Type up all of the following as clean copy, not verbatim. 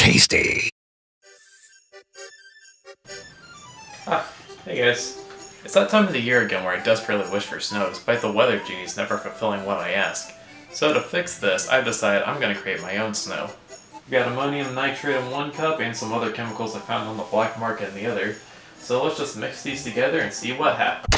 tasty. Hey guys. It's that time of the year again where I desperately wish for snow, despite the weather genies never fulfilling what I ask. So to fix this, I've decided I'm going to create my own snow. I've got ammonium nitrate in one cup and some other chemicals I found on the black market in the other. So let's just mix these together and see what happens.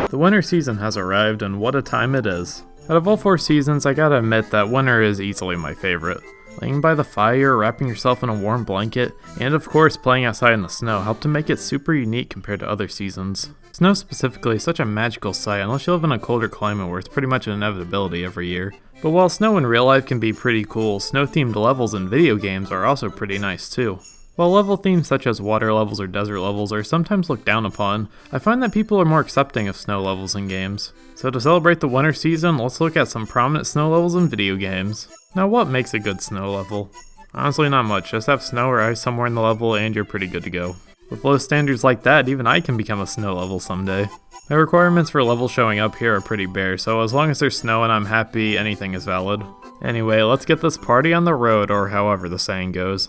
The winter season has arrived, and what a time it is. Out of all 4 seasons, I gotta admit that winter is easily my favorite. Laying by the fire, wrapping yourself in a warm blanket, and of course playing outside in the snow help to make it super unique compared to other seasons. Snow specifically is such a magical sight unless you live in a colder climate where it's pretty much an inevitability every year. But while snow in real life can be pretty cool, snow-themed levels in video games are also pretty nice too. While level themes such as water levels or desert levels are sometimes looked down upon, I find that people are more accepting of snow levels in games. So to celebrate the winter season, let's look at some prominent snow levels in video games. Now what makes a good snow level? Honestly not much, just have snow or ice somewhere in the level and you're pretty good to go. With low standards like that, even I can become a snow level someday. My requirements for levels showing up here are pretty bare, so as long as there's snow and I'm happy, anything is valid. Anyway, let's get this party on the road, or however the saying goes.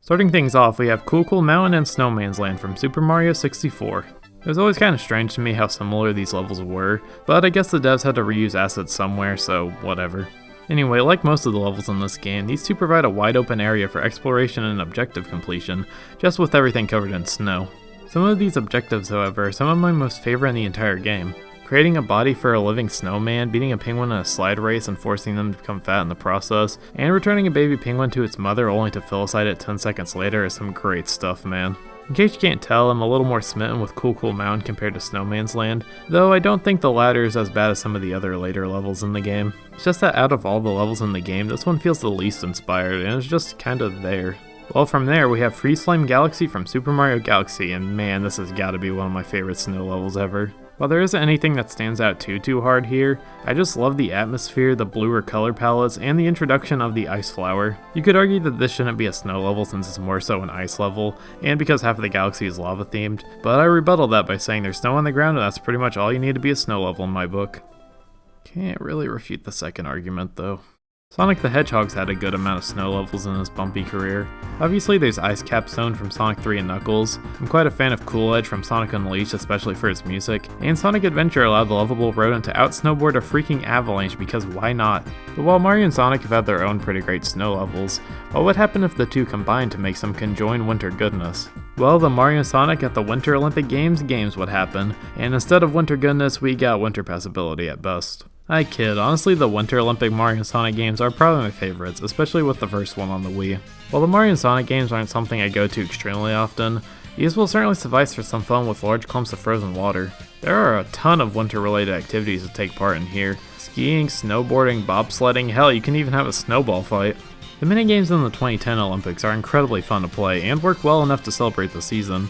Starting things off, we have Cool Cool Mountain and Snowman's Land from Super Mario 64. It was always kind of strange to me how similar these levels were, but I guess the devs had to reuse assets somewhere, so whatever. Anyway, like most of the levels in this game, these two provide a wide open area for exploration and objective completion, just with everything covered in snow. Some of these objectives, however, are some of my most favorite in the entire game. Creating a body for a living snowman, beating a penguin in a slide race and forcing them to become fat in the process, and returning a baby penguin to its mother only to filicide it 10 seconds later is some great stuff, man. In case you can't tell, I'm a little more smitten with Cool Cool Mountain compared to Snowman's Land, though I don't think the latter is as bad as some of the other later levels in the game. It's just that out of all the levels in the game, this one feels the least inspired, and it's just kinda there. Well, from there, we have Freeze Slime Galaxy from Super Mario Galaxy, and man, this has gotta be one of my favorite snow levels ever. While there isn't anything that stands out too hard here, I just love the atmosphere, the bluer color palettes, and the introduction of the ice flower. You could argue that this shouldn't be a snow level since it's more so an ice level, and because half of the galaxy is lava themed, but I rebuttal that by saying there's snow on the ground and that's pretty much all you need to be a snow level in my book. Can't really refute the second argument though. Sonic the Hedgehog's had a good amount of snow levels in his bumpy career. Obviously there's Ice Cap Zone from Sonic 3 and Knuckles. I'm quite a fan of Cool Edge from Sonic Unleashed, especially for its music, and Sonic Adventure allowed the lovable rodent to out-snowboard a freaking avalanche because why not? But while Mario and Sonic have had their own pretty great snow levels, what would happen if the two combined to make some conjoined winter goodness? Well, the Mario and Sonic at the Winter Olympic Games would happen, and instead of winter goodness, we got winter passability at best. I kid, honestly the Winter Olympic Mario and Sonic games are probably my favorites, especially with the first one on the Wii. While the Mario and Sonic games aren't something I go to extremely often, these will certainly suffice for some fun with large clumps of frozen water. There are a ton of winter related activities to take part in here. Skiing, snowboarding, bobsledding, hell you can even have a snowball fight. The minigames in the 2010 Olympics are incredibly fun to play and work well enough to celebrate the season,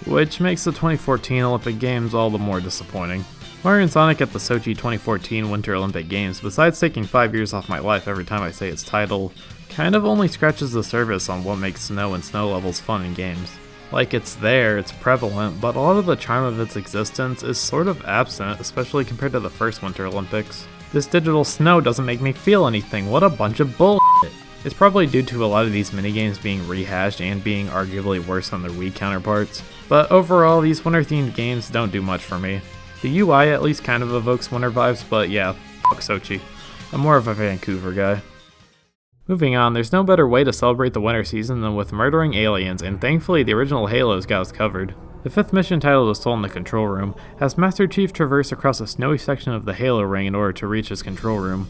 which makes the 2014 Olympic Games all the more disappointing. Mario and Sonic at the Sochi 2014 Winter Olympic Games, besides taking 5 years off my life every time I say its title, kind of only scratches the surface on what makes snow and snow levels fun in games. Like it's there, it's prevalent, but a lot of the charm of its existence is sort of absent, especially compared to the first Winter Olympics. This digital snow doesn't make me feel anything, what a bunch of bullshit! It's probably due to a lot of these minigames being rehashed and being arguably worse than their Wii counterparts, but overall these winter themed games don't do much for me. The UI at least kind of evokes winter vibes, but yeah, fuck Sochi. I'm more of a Vancouver guy. Moving on, there's no better way to celebrate the winter season than with murdering aliens, and thankfully the original Halo's got us covered. The 5th mission, titled Assault in the Control Room, has Master Chief traverse across a snowy section of the Halo ring in order to reach his control room.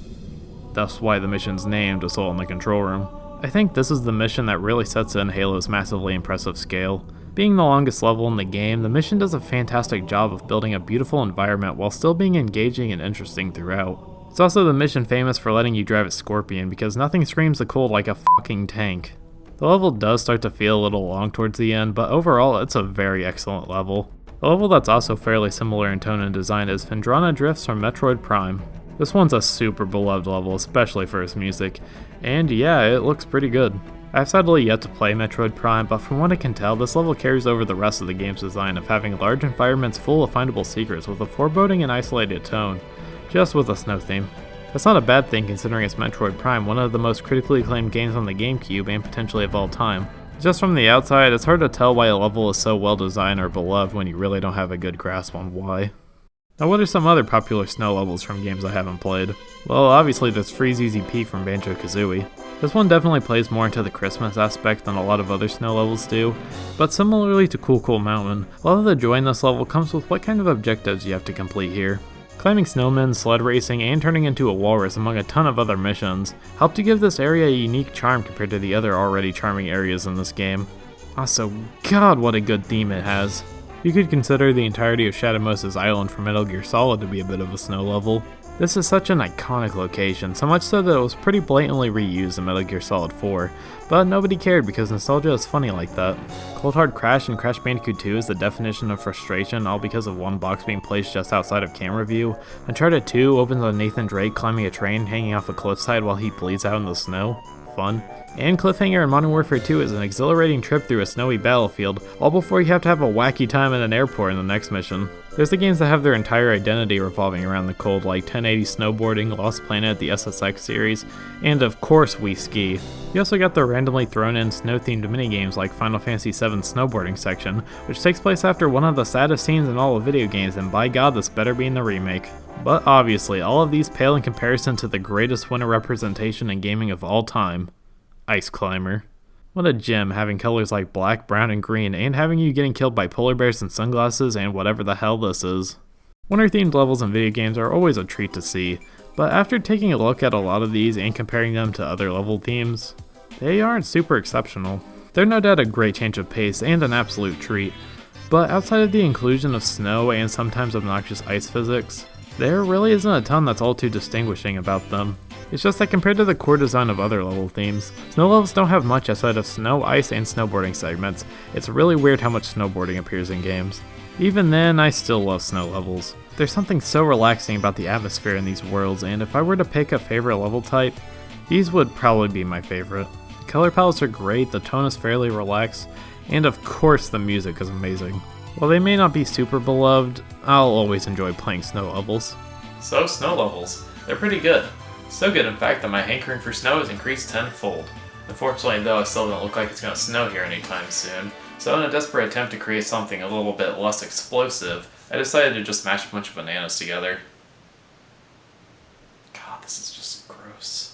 Thus why the mission's named Assault in the Control Room. I think this is the mission that really sets in Halo's massively impressive scale. Being the longest level in the game, the mission does a fantastic job of building a beautiful environment while still being engaging and interesting throughout. It's also the mission famous for letting you drive a Scorpion because nothing screams the cold like a fucking tank. The level does start to feel a little long towards the end, but overall it's a very excellent level. A level that's also fairly similar in tone and design is Phendrana Drifts from Metroid Prime. This one's a super beloved level, especially for its music, and yeah, it looks pretty good. I've sadly yet to play Metroid Prime, but from what I can tell, this level carries over the rest of the game's design of having large environments full of findable secrets with a foreboding and isolated tone, just with a snow theme. That's not a bad thing considering it's Metroid Prime, one of the most critically acclaimed games on the GameCube and potentially of all time. Just from the outside, it's hard to tell why a level is so well designed or beloved when you really don't have a good grasp on why. Now what are some other popular snow levels from games I haven't played? Well, obviously there's Freezeezy P from Banjo-Kazooie. This one definitely plays more into the Christmas aspect than a lot of other snow levels do, but similarly to Cool Mountain, a lot of the joy in this level comes with what kind of objectives you have to complete here. Climbing snowmen, sled racing, and turning into a walrus among a ton of other missions help to give this area a unique charm compared to the other already charming areas in this game. Also, god what a good theme it has. You could consider the entirety of Shadowmosa's island from Metal Gear Solid to be a bit of a snow level. This is such an iconic location, so much so that it was pretty blatantly reused in Metal Gear Solid 4, but nobody cared because nostalgia is funny like that. Cold Hard Crash and Crash Bandicoot 2 is the definition of frustration, all because of one box being placed just outside of camera view. Uncharted 2 opens on Nathan Drake climbing a train hanging off a cliffside while he bleeds out in the snow. Fun. And Cliffhanger in Modern Warfare 2 is an exhilarating trip through a snowy battlefield, all before you have to have a wacky time in an airport in the next mission. There's the games that have their entire identity revolving around the cold, like 1080 Snowboarding, Lost Planet, the SSX series, and of course Wii Ski. You also got the randomly thrown in snow-themed minigames like Final Fantasy VII Snowboarding section, which takes place after one of the saddest scenes in all of video games, and by god this better be in the remake. But obviously, all of these pale in comparison to the greatest winter representation in gaming of all time, Ice Climber. What a gem, having colors like black, brown, and green, and having you getting killed by polar bears and sunglasses and whatever the hell this is. Winter-themed levels in video games are always a treat to see, but after taking a look at a lot of these and comparing them to other level themes, they aren't super exceptional. They're no doubt a great change of pace and an absolute treat, but outside of the inclusion of snow and sometimes obnoxious ice physics, there really isn't a ton that's all too distinguishing about them. It's just that compared to the core design of other level themes, snow levels don't have much outside of snow, ice, and snowboarding segments. It's really weird how much snowboarding appears in games. Even then, I still love snow levels. There's something so relaxing about the atmosphere in these worlds, and if I were to pick a favorite level type, these would probably be my favorite. The color palettes are great, the tone is fairly relaxed, and of course the music is amazing. While they may not be super beloved, I'll always enjoy playing snow levels. So, snow levels. They're pretty good. So good, in fact, that my hankering for snow has increased tenfold. Unfortunately, though, it still doesn't look like it's going to snow here anytime soon, so in a desperate attempt to create something a little bit less explosive, I decided to just mash a bunch of bananas together. God, this is just gross.